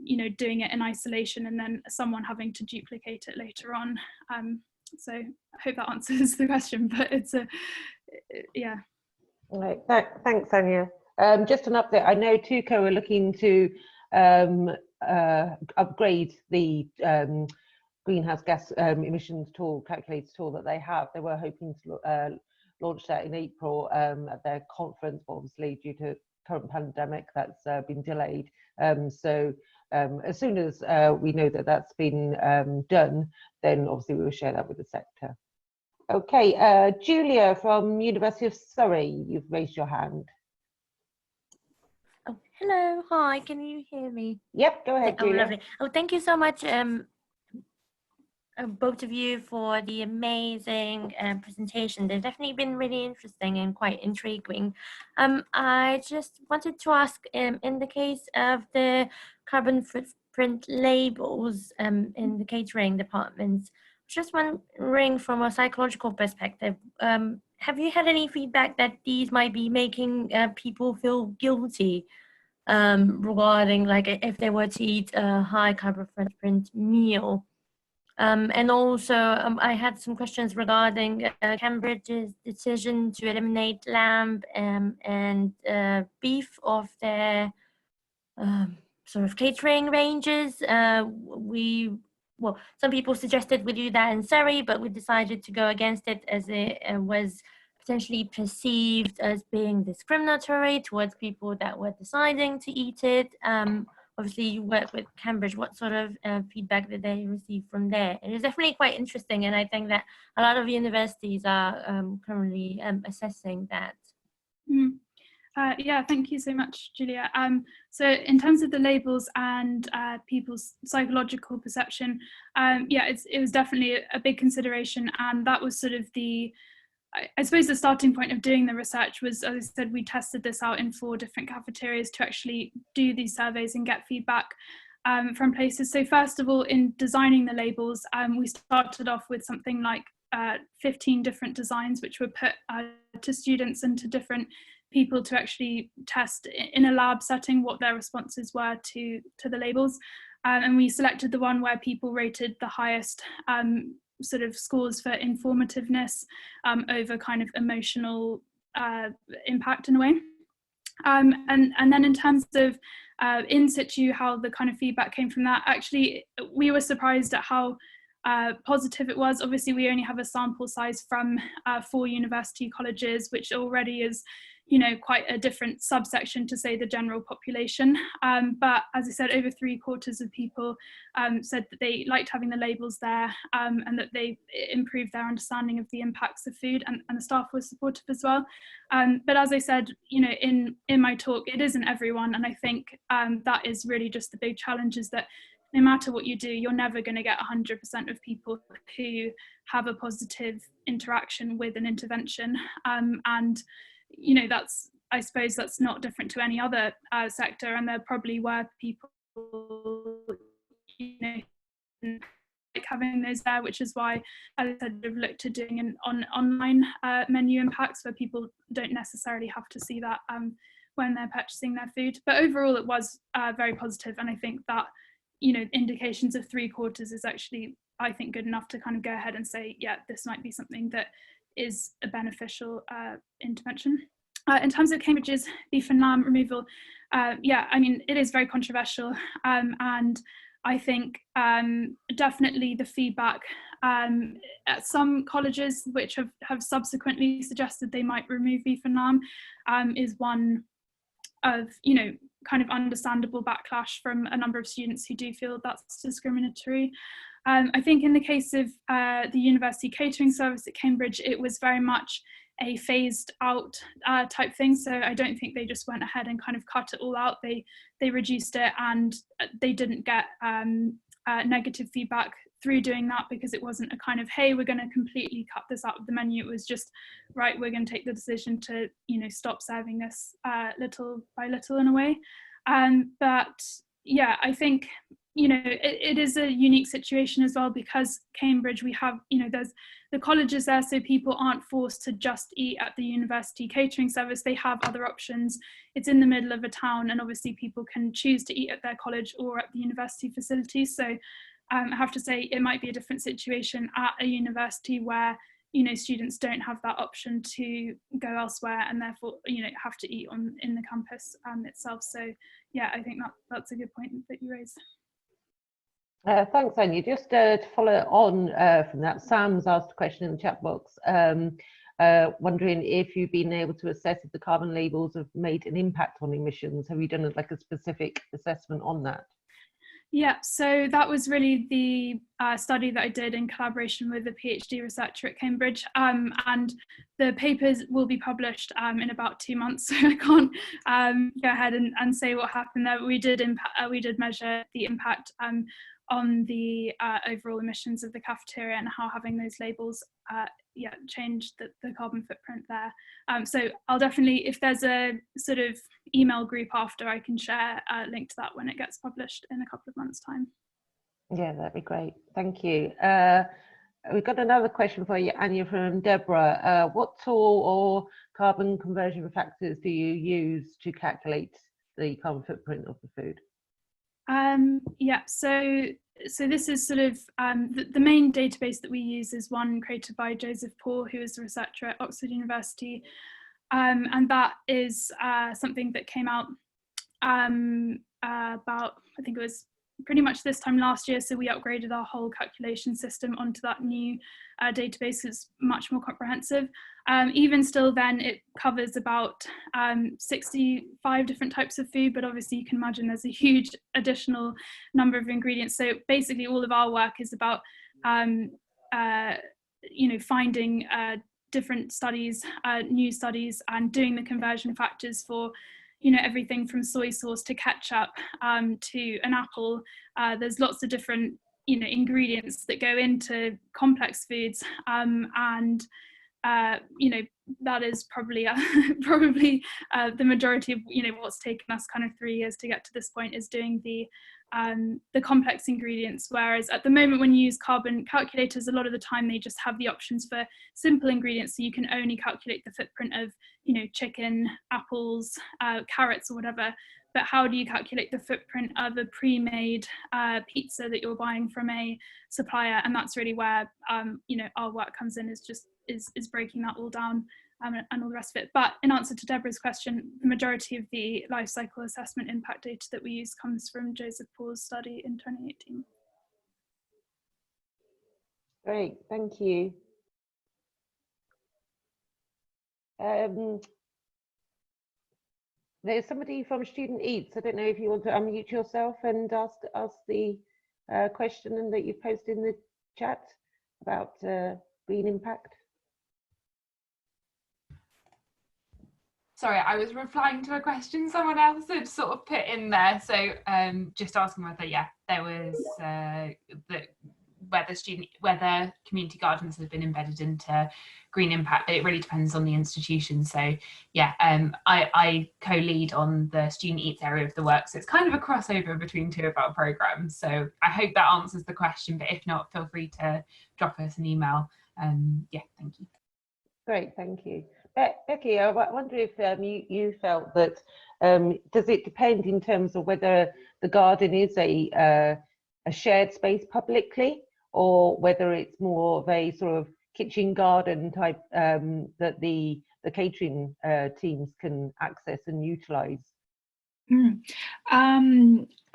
you know, doing it in isolation and then someone having to duplicate it later on. So I hope that answers the question, but it's yeah. Right. Thanks, Anya. Just an update. I know TUCO are looking to upgrade the greenhouse gas emissions tool, calculator tool that they have. They were hoping to launch that in April at their conference, but obviously due to current pandemic, that's been delayed. So as soon as we know that that's been done, then obviously we will share that with the sector. Okay, Julia from University of Surrey, you've raised your hand. Oh, hello, hi, can you hear me? Yep, go ahead, Julia. Oh, lovely. Oh, thank you so much, both of you, for the amazing presentation. They've definitely been really interesting and quite intriguing. I just wanted to ask, in the case of the carbon footprint labels in the catering departments, just wondering from a psychological perspective, have you had any feedback that these might be making people feel guilty regarding, like, if they were to eat a high carbon footprint meal? And also, I had some questions regarding Cambridge's decision to eliminate lamb and beef off their sort of catering ranges. Well, some people suggested we do that in Surrey, but we decided to go against it as it was potentially perceived as being discriminatory towards people that were deciding to eat it. Obviously, you work with Cambridge. What sort of feedback did they receive from there? It is definitely quite interesting, and I think that a lot of universities are currently assessing that. Yeah, thank you so much, Julia. So in terms of the labels and people's psychological perception, yeah, it was definitely a big consideration, and that was sort of I suppose the starting point of doing the research was, as I said, we tested this out in 4 different cafeterias to actually do these surveys and get feedback from places. So first of all, in designing the labels, we started off with something like 15 different designs, which were put to students and to different people to actually test in a lab setting what their responses were to the labels. And we selected the one where people rated the highest sort of scores for informativeness over kind of emotional impact in a way. And then in terms of in situ, how the kind of feedback came from that, actually we were surprised at how positive it was. Obviously, we only have a sample size from 4 university colleges, which already is, you know, quite a different subsection to, say, the general population. But as I said, over 3/4 of people said that they liked having the labels there, and that they improved their understanding of the impacts of food, and the staff was supportive as well. But as I said, you know, in my talk, it isn't everyone, and I think that is really just the big challenge, is that no matter what you do, you're never going to get 100% of people who have a positive interaction with an intervention. And, you know, I suppose that's not different to any other sector, and there probably were people, you know, like having those there, which is why, as I said, I've looked at doing an online menu impacts where people don't necessarily have to see that when they're purchasing their food. But overall, it was very positive, and I think that, you know, indications of 3/4 is actually, I think, good enough to kind of go ahead and say, yeah, this might be something that is a beneficial intervention. In terms of Cambridge's beef and lamb removal, yeah, I mean, it is very controversial, and I think definitely the feedback at some colleges which have subsequently suggested they might remove beef and lamb is one of, you know, kind of understandable backlash from a number of students who do feel that's discriminatory. I think in the case of the university catering service at Cambridge, it was very much a phased out type thing. So I don't think they just went ahead and kind of cut it all out. They reduced it, and they didn't get negative feedback through doing that, because it wasn't a kind of, hey, we're going to completely cut this out of the menu. It was just, right, we're going to take the decision to, you know, stop serving this little by little in a way. But yeah, I think, you know, it is a unique situation as well, because Cambridge, we have, you know, there's the colleges there, so people aren't forced to just eat at the university catering service. They have other options. It's in the middle of a town, and obviously people can choose to eat at their college or at the university facilities. So I have to say, it might be a different situation at a university where, you know, students don't have that option to go elsewhere, and therefore, you know, have to eat in the campus itself. So yeah, I think that's a good point that you raised. Thanks, Anya. Just to follow on from that, Sam's asked a question in the chat box, wondering if you've been able to assess if the carbon labels have made an impact on emissions. Have you done like a specific assessment on that? Yeah, so that was really the study that I did in collaboration with a PhD researcher at Cambridge, and the papers will be published in about 2 months, so I can't go ahead and say what happened there. We did measure the impact on the overall emissions of the cafeteria, and how having those labels changed the carbon footprint there. So I'll definitely, if there's a sort of email group after, I can share a link to that when it gets published in a couple of months' time. Yeah, that'd be great. Thank you. We've got another question for you, Anya, from Deborah. What tool or carbon conversion factors do you use to calculate the carbon footprint of the food? Yeah, so this is sort of the main database that we use is one created by Joseph Paul, who is a researcher at Oxford University, and that is something that came out about, I think it was pretty much this time last year. So we upgraded our whole calculation system onto that new database. It's much more comprehensive. Even still then, it covers about 65 different types of food, but obviously you can imagine there's a huge additional number of ingredients. So basically all of our work is about you know, finding different studies, new studies, and doing the conversion factors for, you know, everything from soy sauce to ketchup to an apple. There's lots of different, you know, ingredients that go into complex foods, and you know, that is probably the majority of, you know, what's taken us kind of 3 years to get to this point, is doing the complex ingredients. Whereas at the moment, when you use carbon calculators, a lot of the time they just have the options for simple ingredients, so you can only calculate the footprint of, you know, chicken, apples, carrots, or whatever. But how do you calculate the footprint of a pre-made pizza that you're buying from a supplier? And that's really where you know, our work comes in, is breaking that all down and all the rest of it. But in answer to Deborah's question, the majority of the life cycle assessment impact data that we use comes from Joseph Paul's study in 2018. Great, thank you. There's somebody from Student Eats. I don't know if you want to unmute yourself and ask the question that you posted in the chat about green impact. Sorry, I was replying to a question someone else had sort of put in there. So just asking whether, yeah, there was whether community gardens have been embedded into green impact. It really depends on the institution. So yeah, I co-lead on the Student Eats area of the work. So it's kind of a crossover between two of our programs. So I hope that answers the question, but if not, feel free to drop us an email. Yeah, thank you. Great, thank you. Becky, I wonder if you felt that, does it depend in terms of whether the garden is a shared space publicly, or whether it's more of a sort of kitchen garden type that the catering teams can access and utilize?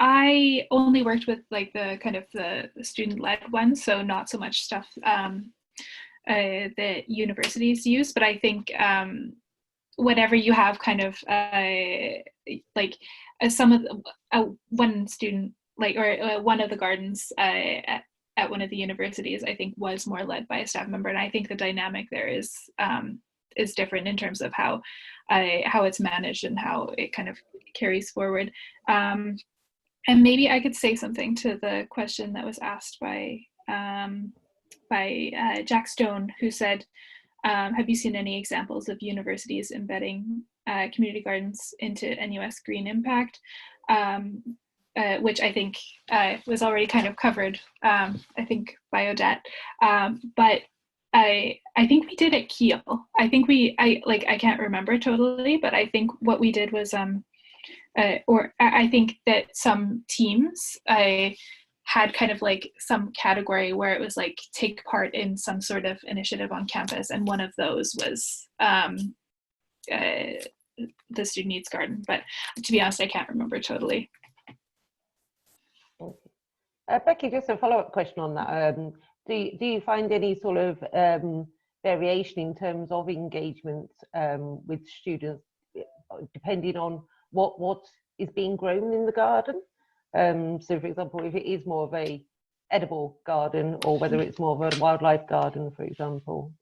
I only worked with like the kind of the student-led ones, so not so much stuff that universities use, but I think whenever you have kind of like some of one student, like, or one of the gardens at one of the universities, I think was more led by a staff member, and I think the dynamic there is different in terms of how it's managed and how it kind of carries forward. And maybe I could say something to the question that was asked by Jack Stone, who said, have you seen any examples of universities embedding community gardens into NUS Green Impact? Which I think was already kind of covered, I think, by Odette. But I think we did at Kiel. I think I can't remember totally, but I think what we did was, or I think that some teams had kind of like some category where it was like take part in some sort of initiative on campus, and one of those was the Student Needs Garden. But to be honest, I can't remember totally. Becky, just a follow-up question on that. Do you find any sort of variation in terms of engagement with students, depending on what is being grown in the garden? So, for example, if it is more of a edible garden, or whether it's more of a wildlife garden, for example.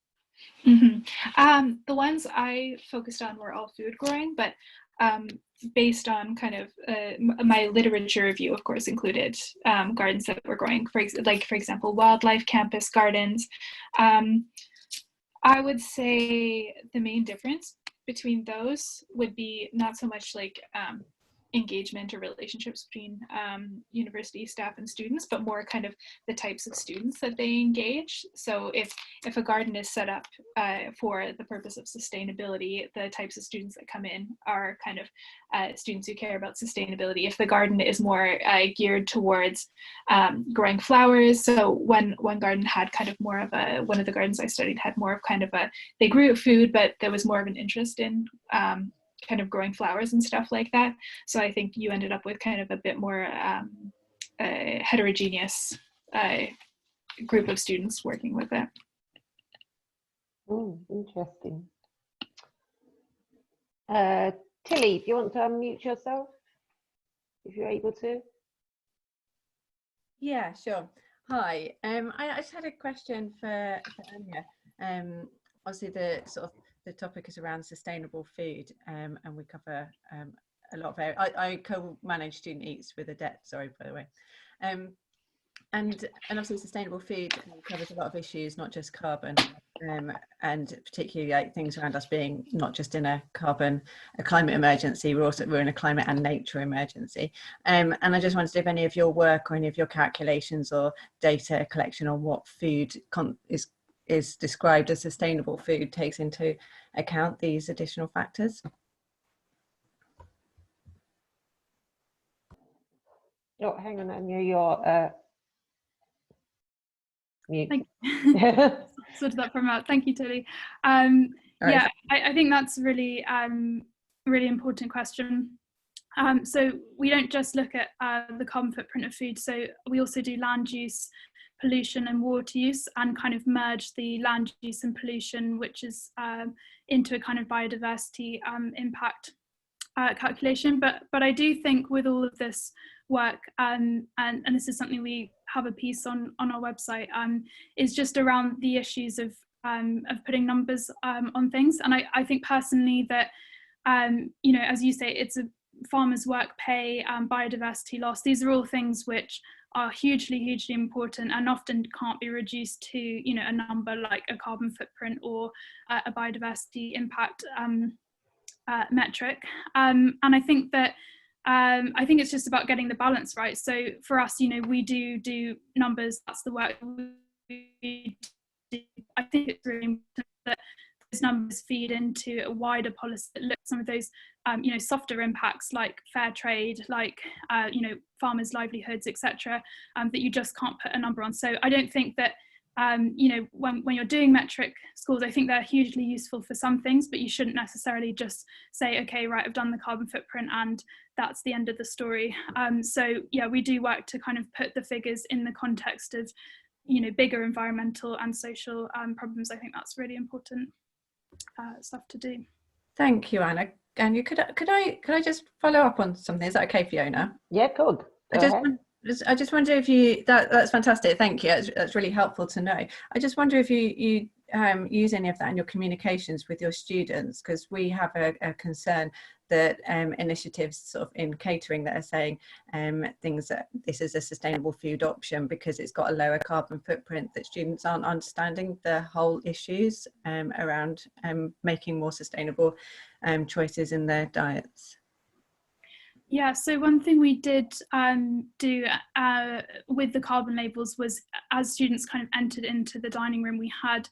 Mm-hmm. The ones I focused on were all food growing, but based on kind of my literature review, of course, included gardens that were growing, for example, wildlife campus gardens. I would say the main difference between those would be not so much like engagement or relationships between university staff and students, but more kind of the types of students that they engage. So if a garden is set up for the purpose of sustainability, the types of students that come in are kind of students who care about sustainability. If the garden is more geared towards growing flowers, so one garden had kind of more of one of the gardens I studied had more of kind of they grew food, but there was more of an interest in kind of growing flowers and stuff like that. So I think you ended up with kind of a bit more heterogeneous group of students working with it. Interesting. Tilly, do you want to unmute yourself, if you're able to? Yeah, sure. Hi. I just had a question for Anya. Obviously, the topic is around sustainable food, and we cover a lot of areas. I co-manage Student Eats with Odette, sorry, by the way. And obviously sustainable food covers a lot of issues, not just carbon, and particularly like things around us being not just in a climate emergency, we're in a climate and nature emergency. And I just wondered if any of your work or any of your calculations or data collection on what food is described as sustainable food takes into account these additional factors. Oh, hang on, Anya, you're mute. Sorted that from out. Thank you, Tilly. Right. Yeah, I think that's really really important question. So we don't just look at the carbon footprint of food. So we also do land use pollution and water use, and kind of merge the land use and pollution, which is into a kind of biodiversity impact calculation. But I do think with all of this work, and this is something we have a piece on our website, is just around the issues of putting numbers on things. And I think personally that, you know, as you say, it's a farmers' work pay, biodiversity loss. These are all things which are hugely important and often can't be reduced to, you know, a number like a carbon footprint or a biodiversity impact metric. And I think that I think it's just about getting the balance right. So for us, you know, we do numbers. That's the work we do. I think it's really important that those numbers feed into a wider policy that looks at some of those, you know, softer impacts like fair trade, like, you know, farmers' livelihoods, etc., that you just can't put a number on. So I don't think that, you know, when you're doing metric scores, I think they're hugely useful for some things, but you shouldn't necessarily just say, okay, right, I've done the carbon footprint and that's the end of the story. So yeah, we do work to kind of put the figures in the context of, you know, bigger environmental and social problems. I think that's really important stuff to do. Thank you, Anna. And you could I just follow up on something? Is that okay, Fiona? Yeah, good. I just wonder if you, that's fantastic, thank you, that's really helpful to know. I just wonder if you use any of that in your communications with your students, because we have a concern that initiatives sort of in catering that are saying things that this is a sustainable food option because it's got a lower carbon footprint, that students aren't understanding the whole issues around making more sustainable choices in their diets. Yeah, so one thing we did do with the carbon labels was, as students kind of entered into the dining room, we had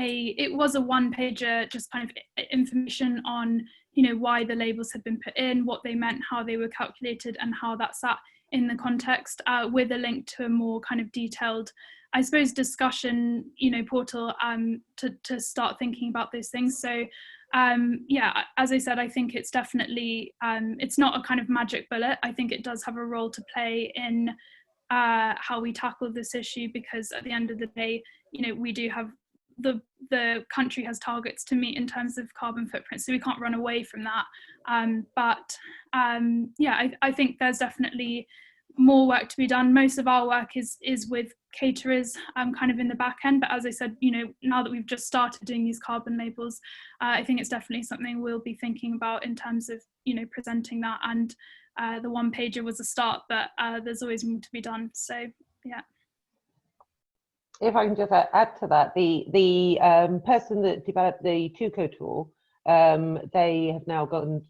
it was a one-pager, just kind of information on, you know, why the labels had been put in, what they meant, how they were calculated, and how that sat in the context, with a link to a more kind of detailed, I suppose, discussion, you know, portal to start thinking about those things. So yeah, as I said, I think it's definitely, it's not a kind of magic bullet. I think it does have a role to play in how we tackle this issue, because at the end of the day, you know, we do have the country has targets to meet in terms of carbon footprint, so we can't run away from that. But yeah, I think there's definitely more work to be done. Most of our work is with caterers, kind of in the back end, but as I said, you know, now that we've just started doing these carbon labels, I think it's definitely something we'll be thinking about in terms of, you know, presenting that. And the one pager was a start, but there's always more to be done. So yeah. If I can just add to that, the person that developed the TUCO tool, they have now gone.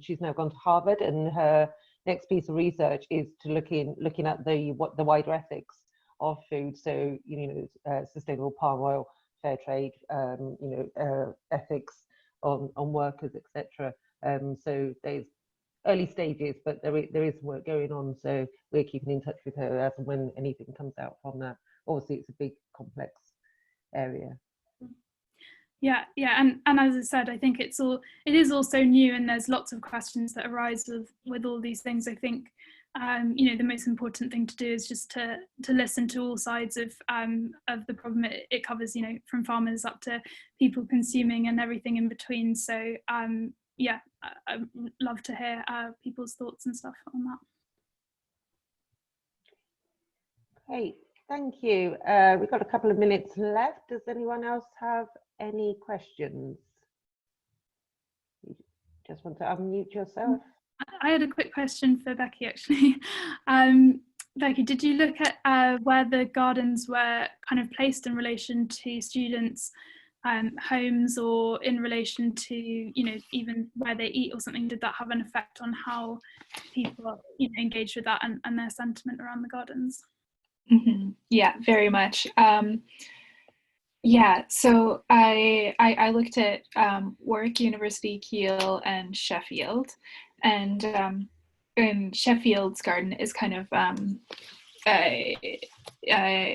She's now gone to Harvard, and her next piece of research is to looking at the wider ethics of food. So, you know, sustainable palm oil, fair trade, you know, ethics on workers, etc. So there's early stages, but there is work going on. So we're keeping in touch with her as and when anything comes out from that. Obviously, it's a big, complex area. Yeah, and as I said, I think it is also new, and there's lots of questions that arise with all these things. I think, you know, the most important thing to do is just to listen to all sides of the problem. It covers, you know, from farmers up to people consuming and everything in between. So yeah, I'd love to hear people's thoughts and stuff on that. Great. Thank you. We've got a couple of minutes left. Does anyone else have any questions? You just want to unmute yourself. I had a quick question for Becky, actually. Becky, did you look at where the gardens were kind of placed in relation to students' homes, or in relation to, you know, even where they eat or something? Did that have an effect on how people, you know, engaged with that and their sentiment around the gardens? Mm-hmm. Yeah, very much. Yeah, so I looked at Warwick University, Keele, and Sheffield, and Sheffield's garden is kind of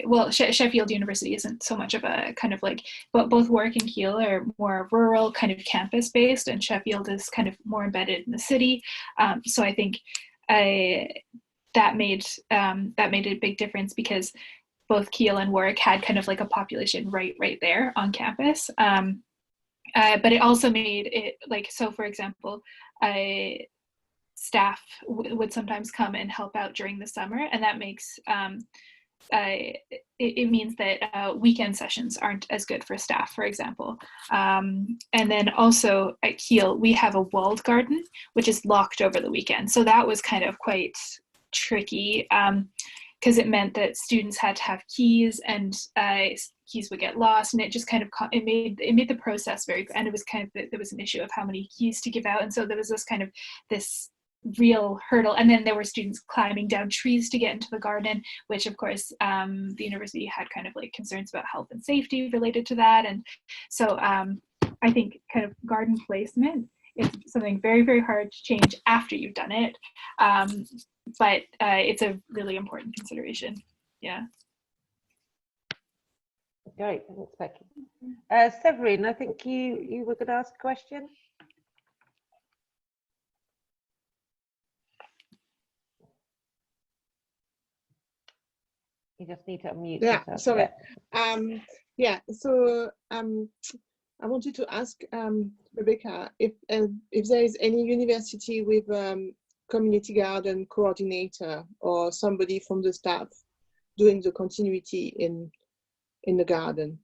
well, Sheffield University isn't so much of a kind of like, but both Warwick and Keele are more rural, kind of campus based, and Sheffield is kind of more embedded in the city. So I think that made a big difference, because both Kiel and Warwick had kind of like a population right there on campus. But it also made it like, so for example, staff would sometimes come and help out during the summer, and that makes it means that weekend sessions aren't as good for staff, for example. And then also at Kiel, we have a walled garden, which is locked over the weekend. So that was kind of quite tricky, because it meant that students had to have keys, and keys would get lost, and it just kind of it made the process very, and it was kind of, there was an issue of how many keys to give out, and so there was this real hurdle. And then there were students climbing down trees to get into the garden, which of course the university had kind of like concerns about health and safety related to that. And so I think kind of garden placement is something very, very hard to change after you've done it, but it's a really important consideration. Yeah. Great, thanks, Becky. Severin, I think you were going to ask a question. You just need to unmute yourself. Sorry. Yeah. So I wanted to ask Rebecca if there is any university with community garden coordinator or somebody from the staff doing the continuity in the garden.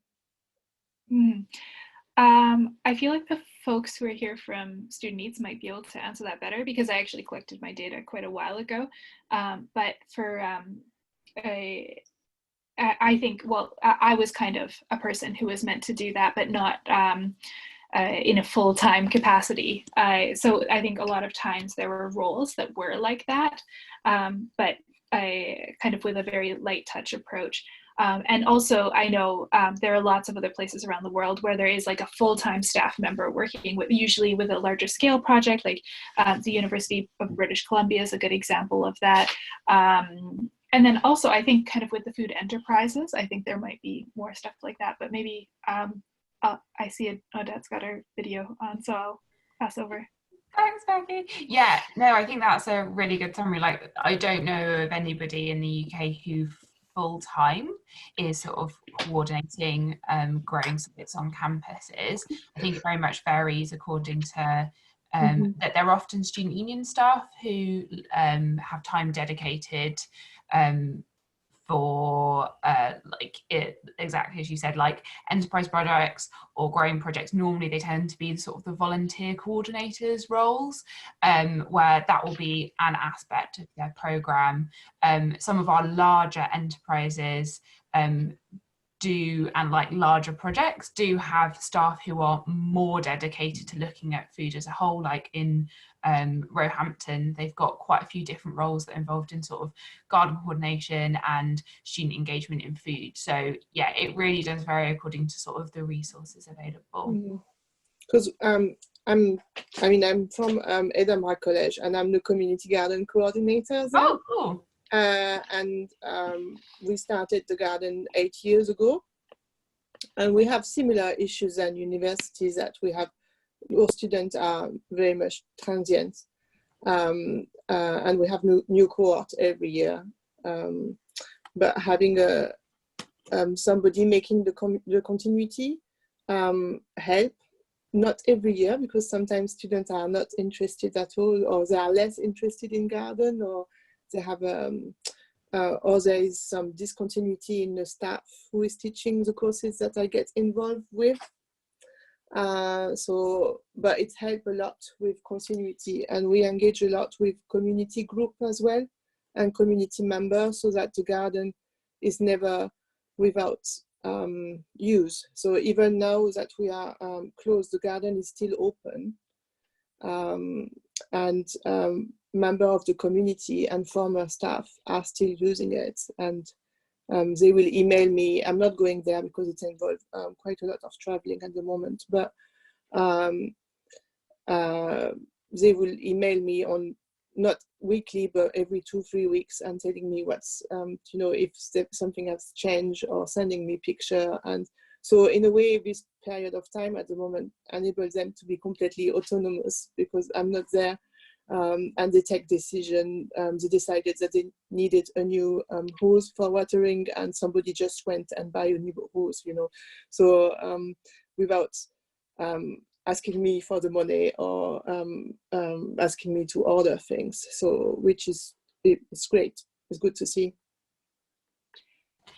I feel like the folks who are here from Student Eats might be able to answer that better, because I actually collected my data quite a while ago. But for I think, well, I was kind of a person who was meant to do that, but not in a full-time capacity. So I think a lot of times there were roles that were like that, but kind of with a very light touch approach. And also, I know there are lots of other places around the world where there is like a full-time staff member working with, usually with a larger scale project, like the University of British Columbia is a good example of that. And then also, I think kind of with the food enterprises, I think there might be more stuff like that, but maybe I see Odette's got her video on, so I'll pass over. Thanks, Becky. Yeah, no, I think that's a really good summary. Like, I don't know of anybody in the UK who full-time is sort of coordinating growing sites on campuses. I think it very much varies according to that there are often student union staff who have time dedicated for exactly as you said, like enterprise projects or growing projects. Normally they tend to be sort of the volunteer coordinators roles, where that will be an aspect of their program. Some of our larger enterprises and like larger projects do have staff who are more dedicated to looking at food as a whole. Like in Roehampton, they've got quite a few different roles that are involved in sort of garden coordination and student engagement in food. So yeah, it really does vary according to sort of the resources available. Because I'm from Edinburgh College, and I'm the community garden coordinator there. Oh, cool. And we started the garden 8 years ago, and we have similar issues than universities, that we have, our students are very much transient, and we have new cohort every year, but having somebody making the continuity help, not every year, because sometimes students are not interested at all, or they are less interested in garden, or they have or there is some discontinuity in the staff who is teaching the courses that I get involved with. But it helped a lot with continuity, and we engage a lot with community group as well and community members, so that the garden is never without use. So even now that we are closed, the garden is still open, and member of the community and former staff are still using it, and they will email me. I'm not going there because it's involved quite a lot of traveling at the moment, but they will email me on, not weekly, but every 2-3 weeks, and telling me what's if something has changed, or sending me picture. And so in a way, this period of time at the moment enables them to be completely autonomous, because I'm not there and they take decision. They decided that they needed a new hose for watering, and somebody just went and buy a new hose, you know. So without asking me for the money or asking me to order things. So which is, it's great. It's good to see.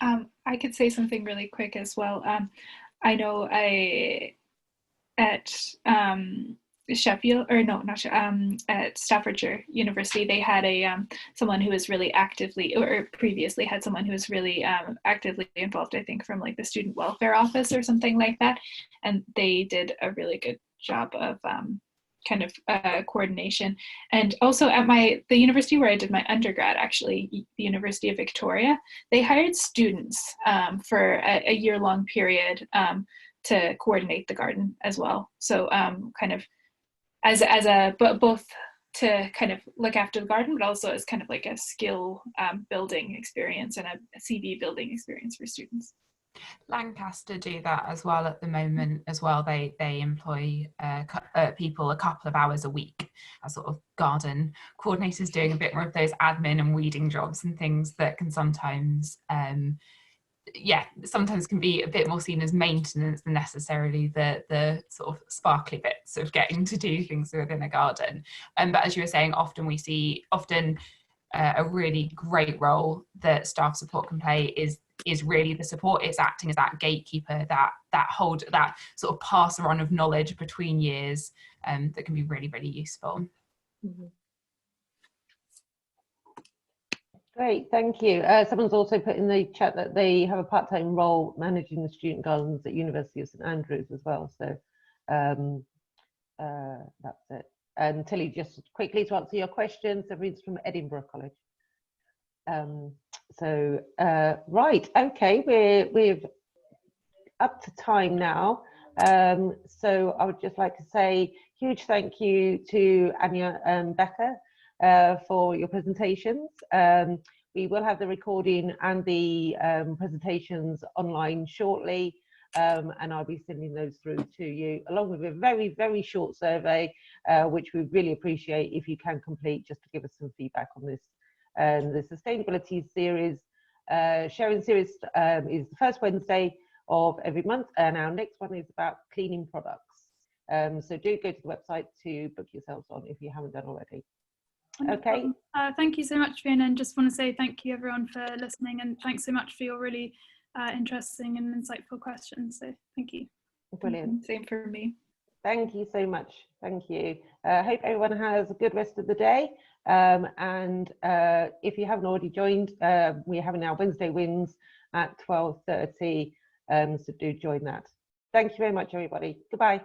I could say something really quick as well. I know at Sheffield, or no, not at Staffordshire University, they had someone who was really actively, or previously had someone who was really actively involved, I think from like the student welfare office or something like that, and they did a really good job of kind of coordination. And also at the university where I did my undergrad, actually, the University of Victoria, they hired students for a year-long period to coordinate the garden as well. So kind of as both to kind of look after the garden, but also as kind of like a skill building experience and a CV building experience for students. Lancaster do that as well at the moment as well. They employ people a couple of hours a week as sort of garden coordinators, doing a bit more of those admin and weeding jobs and things that can sometimes sometimes can be a bit more seen as maintenance than necessarily the sort of sparkly bits of getting to do things within a garden. But as you were saying, often we see a really great role that staff support can play is really the support. It's acting as that gatekeeper, that sort of passer on of knowledge between years, that can be really, really useful. Mm-hmm. Great, thank you. Someone's also put in the chat that they have a part-time role managing the student gardens at University of St Andrews as well. So that's it. And Tilly, just quickly to answer your questions, everything's from Edinburgh College. Right, okay, we're up to time now. So I would just like to say huge thank you to Anya and Becca for your presentations. We will have the recording and the presentations online shortly, and I'll be sending those through to you, along with a very, very short survey, which we really appreciate if you can complete, just to give us some feedback on this. The sustainability series, sharing series, is the first Wednesday of every month, and our next one is about cleaning products. So do go to the website to book yourselves on if you haven't done already. Okay. Thank you so much, Fiona, and just want to say thank you everyone for listening, and thanks so much for your really interesting and insightful questions. So thank you. Brilliant. Same for me. Thank you so much. Thank you. Hope everyone has a good rest of the day. And if you haven't already joined, we're having our Wednesday wins at 12:30. So do join that. Thank you very much, everybody. Goodbye.